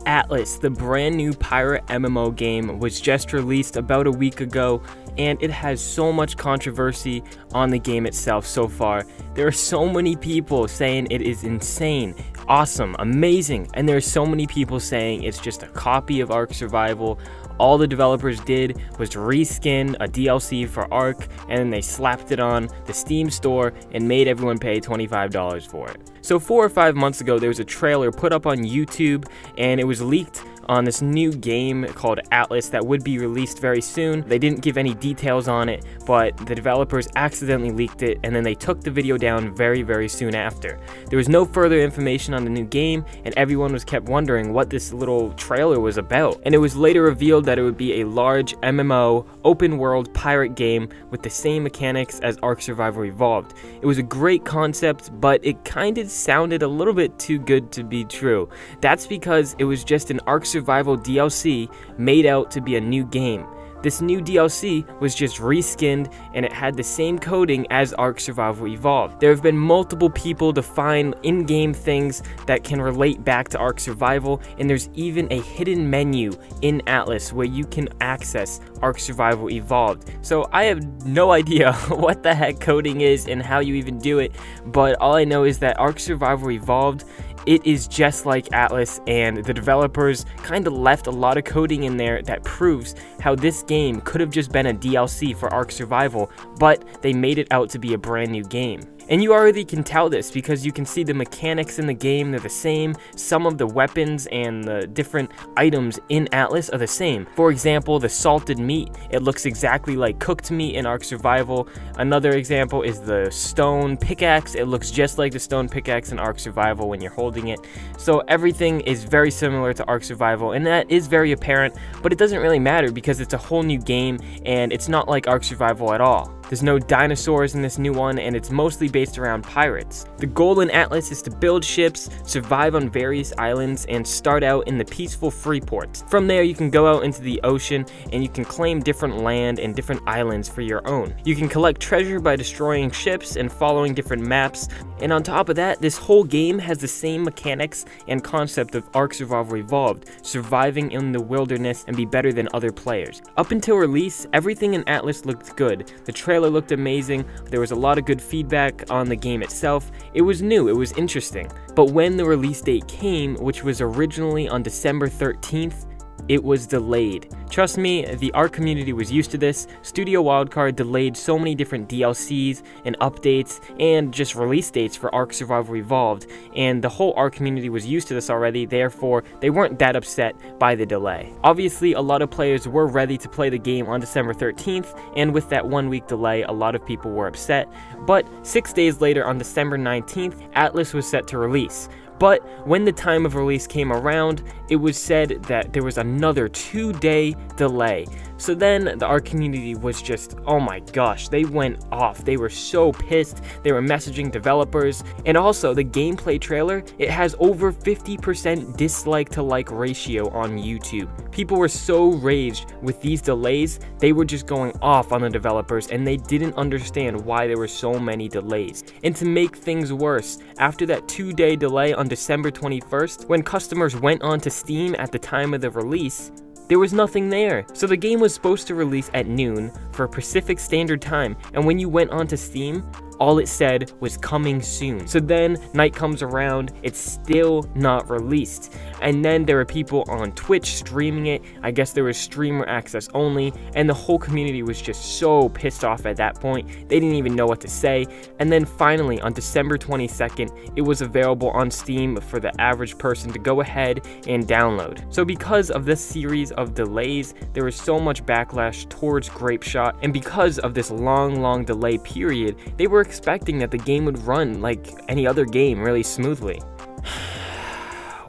Atlas, the brand new pirate MMO game, was just released about a week ago, and it has so much controversy on the game itself so far. There are so many people saying it is insane, awesome, amazing, and there are so many people saying it's just a copy of Ark Survival. All the developers did was reskin a DLC for Ark, and then they slapped it on the Steam store and made everyone pay $25 for it. So 4 or 5 months ago, there was a trailer put up on YouTube, and it was leaked on this new game called Atlas that would be released very soon. They didn't give any details on it, but the developers accidentally leaked it, and then they took the video down very soon after. There was no further information on the new game, and everyone was kept wondering what this little trailer was about. And it was later revealed that it would be a large MMO, open world pirate game with the same mechanics as Ark Survival Evolved. It was a great concept, but it kinda sounded a little bit too good to be true. That's because it was just an Ark Survival DLC made out to be a new game. This new DLC was just reskinned, and it had the same coding as Ark Survival Evolved. There have been multiple people to find in-game things that can relate back to Ark Survival, and there's even a hidden menu in Atlas where you can access Ark Survival Evolved. So I have no idea what the heck coding is and how you even do it, but all I know is that Ark Survival Evolved, it is just like Atlas, and the developers kind of left a lot of coding in there that proves how this game could have just been a DLC for Ark Survival, but they made it out to be a brand new game. And you already can tell this because you can see the mechanics in the game, they're the same. Some of the weapons and the different items in Atlas are the same. For example, the salted meat, it looks exactly like cooked meat in Ark Survival. Another example is the stone pickaxe. It looks just like the stone pickaxe in Ark Survival when you're holding it. So everything is very similar to Ark Survival, and that is very apparent, but it doesn't really matter because it's a whole new game and it's not like Ark Survival at all. There's no dinosaurs in this new one, and it's mostly based around pirates. The goal in Atlas is to build ships, survive on various islands, and start out in the peaceful free ports. From there, you can go out into the ocean, and you can claim different land and different islands for your own. You can collect treasure by destroying ships and following different maps, and on top of that, this whole game has the same mechanics and concept of Ark Survival Evolved, surviving in the wilderness and be better than other players. Up until release, everything in Atlas looked good. The trailer looked amazing, there was a lot of good feedback on the game itself. It was new, it was interesting. But when the release date came, which was originally on December 13th, it was delayed. Trust me, the Ark community was used to this. Studio Wildcard delayed so many different DLCs and updates and just release dates for Ark Survival Evolved, and the whole Ark community was used to this already, therefore they weren't that upset by the delay. Obviously, a lot of players were ready to play the game on December 13th, and with that 1 week delay, a lot of people were upset, but 6 days later on December 19th, Atlas was set to release. But when the time of release came around, it was said that there was another 2-day delay. So then the Ark community was just, oh my gosh, they went off. They were so pissed. They were messaging developers. And also the gameplay trailer, it has over 50% dislike to like ratio on YouTube. People were so raged with these delays, they were just going off on the developers, and they didn't understand why there were so many delays. And to make things worse, after that 2-day delay on December 21st, when customers went onto Steam at the time of the release, there was nothing there. So the game was supposed to release at noon for Pacific Standard Time, and when you went onto Steam, all it said was coming soon. So then night comes around, it's still not released. And then there were people on Twitch streaming it. I guess there was streamer access only, and the whole community was just so pissed off at that point. They didn't even know what to say. And then finally on December 22nd, it was available on Steam for the average person to go ahead and download. So because of this series of delays, there was so much backlash towards Grapeshot, and because of this long delay period, they were expecting that the game would run like any other game really smoothly.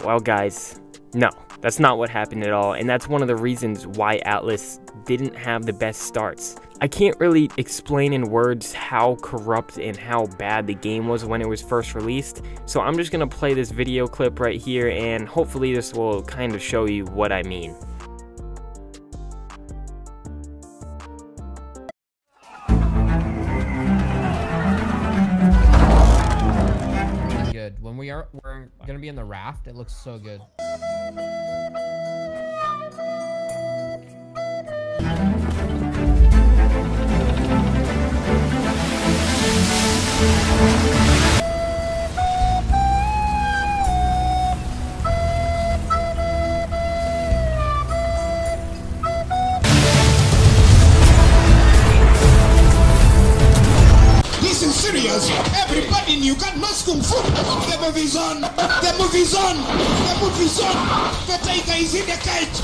Well guys, no, that's not what happened at all, and that's one of the reasons why Atlas didn't have the best starts. I can't really explain in words how corrupt and how bad the game was when it was first released, so I'm just gonna play this video clip right here, and hopefully this will kind of show you what I mean. We're gonna be in the raft. It looks so good. Everybody in Uganda knows Kung Fu. The movie's on. The movie's on. The movie's on. The tiger is in the cage.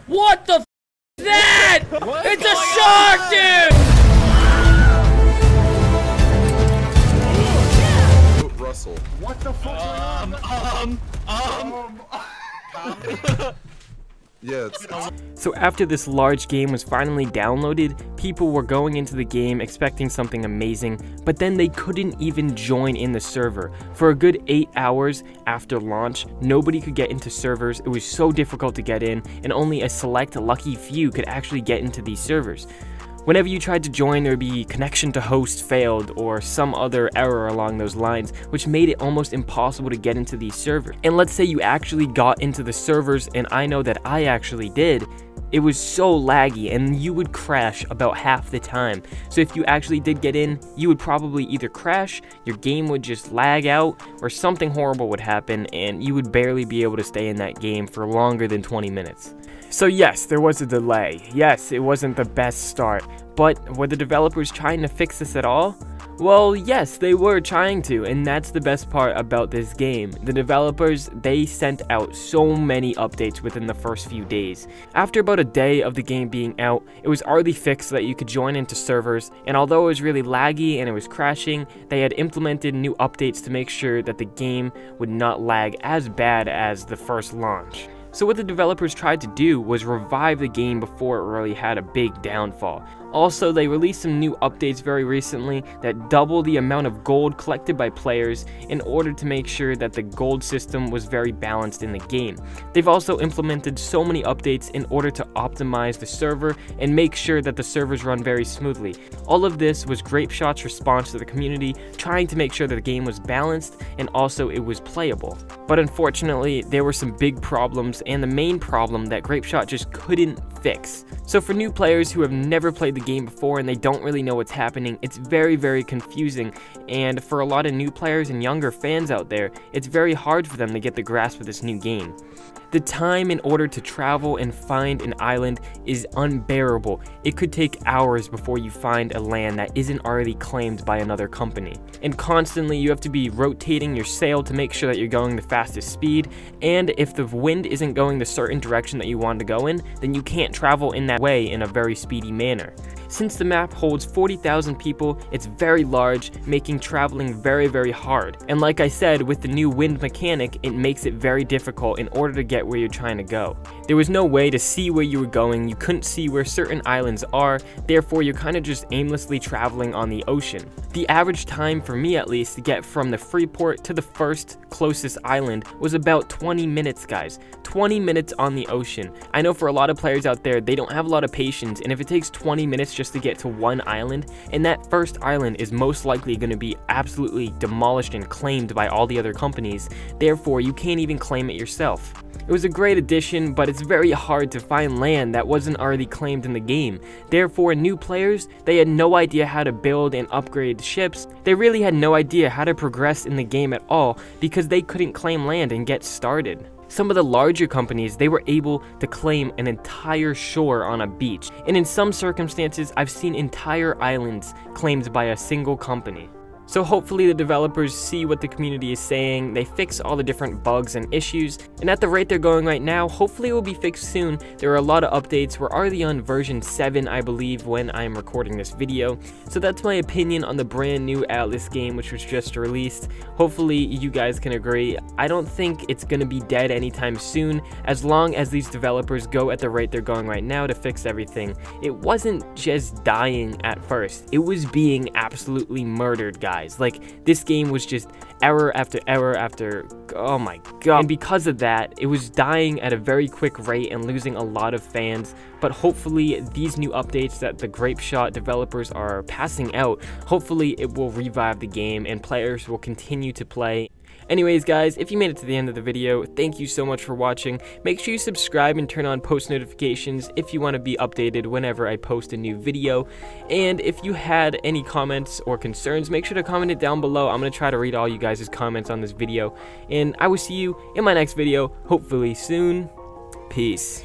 What the f is that? It's a shark, dude! Russell. What the fuck? Yeah, So after this large game was finally downloaded, people were going into the game expecting something amazing, but then they couldn't even join in the server. For a good 8 hours after launch, nobody could get into servers. It was so difficult to get in, and only a select lucky few could actually get into these servers. Whenever you tried to join, there would be connection to host failed or some other error along those lines, which made it almost impossible to get into these servers. And let's say you actually got into the servers, and I know that I actually did, it was so laggy and you would crash about half the time. So if you actually did get in, you would probably either crash, your game would just lag out, or something horrible would happen and you would barely be able to stay in that game for longer than 20 minutes. So yes, there was a delay. Yes, it wasn't the best start, but were the developers trying to fix this at all? Well, yes, they were trying to, and that's the best part about this game. The developers, they sent out so many updates within the first few days. After about a day of the game being out, it was already fixed so that you could join into servers, and although it was really laggy and it was crashing, they had implemented new updates to make sure that the game would not lag as bad as the first launch. So what the developers tried to do was revive the game before it really had a big downfall. Also, they released some new updates very recently that double the amount of gold collected by players in order to make sure that the gold system was very balanced in the game. They've also implemented so many updates in order to optimize the server and make sure that the servers run very smoothly. All of this was Grapeshot's response to the community, trying to make sure that the game was balanced and also it was playable. But unfortunately, there were some big problems, and the main problem that Grapeshot just couldn't fix. So for new players who have never played the game before and they don't really know what's happening, it's very confusing, and for a lot of new players and younger fans out there, it's very hard for them to get the grasp of this new game. The time in order to travel and find an island is unbearable. It could take hours before you find a land that isn't already claimed by another company. And constantly you have to be rotating your sail to make sure that you're going the fastest speed, and if the wind isn't going the certain direction that you want to go in, then you can't travel in that way in a very speedy manner. Since the map holds 40,000 people, it's very large, making traveling very hard. And like I said, with the new wind mechanic, it makes it very difficult in order to get where you're trying to go. There was no way to see where you were going, you couldn't see where certain islands are, therefore you're kind of just aimlessly traveling on the ocean. The average time, for me at least, to get from the free port to the first closest island was about 20 minutes, guys. 20 minutes on the ocean. I know for a lot of players out there, they don't have a lot of patience, and if it takes 20 minutes just to get to one island, and that first island is most likely going to be absolutely demolished and claimed by all the other companies, therefore you can't even claim it yourself. It was a great addition, but it's very hard to find land that wasn't already claimed in the game. Therefore, new players, they had no idea how to build and upgrade ships. They really had no idea how to progress in the game at all because they couldn't claim land and get started. Some of the larger companies, they were able to claim an entire shore on a beach, and in some circumstances, I've seen entire islands claimed by a single company. So hopefully the developers see what the community is saying, they fix all the different bugs and issues, and at the rate they're going right now, hopefully it will be fixed soon. There are a lot of updates. We're already on version 7, I believe, when I'm recording this video. So that's my opinion on the brand new Atlas game, which was just released. Hopefully you guys can agree. I don't think it's going to be dead anytime soon, as long as these developers go at the rate they're going right now to fix everything. It wasn't just dying at first, it was being absolutely murdered, guys. guys. Like, this game was just error after error after, oh my god. And because of that, it was dying at a very quick rate and losing a lot of fans. But hopefully these new updates that the Grapeshot developers are passing out, hopefully it will revive the game and players will continue to play. Anyways guys, if you made it to the end of the video, thank you so much for watching. Make sure you subscribe and turn on post notifications if you want to be updated whenever I post a new video. And if you had any comments or concerns, make sure to comment it down below. I'm going to try to read all you guys' comments on this video. And I will see you in my next video, hopefully soon. Peace.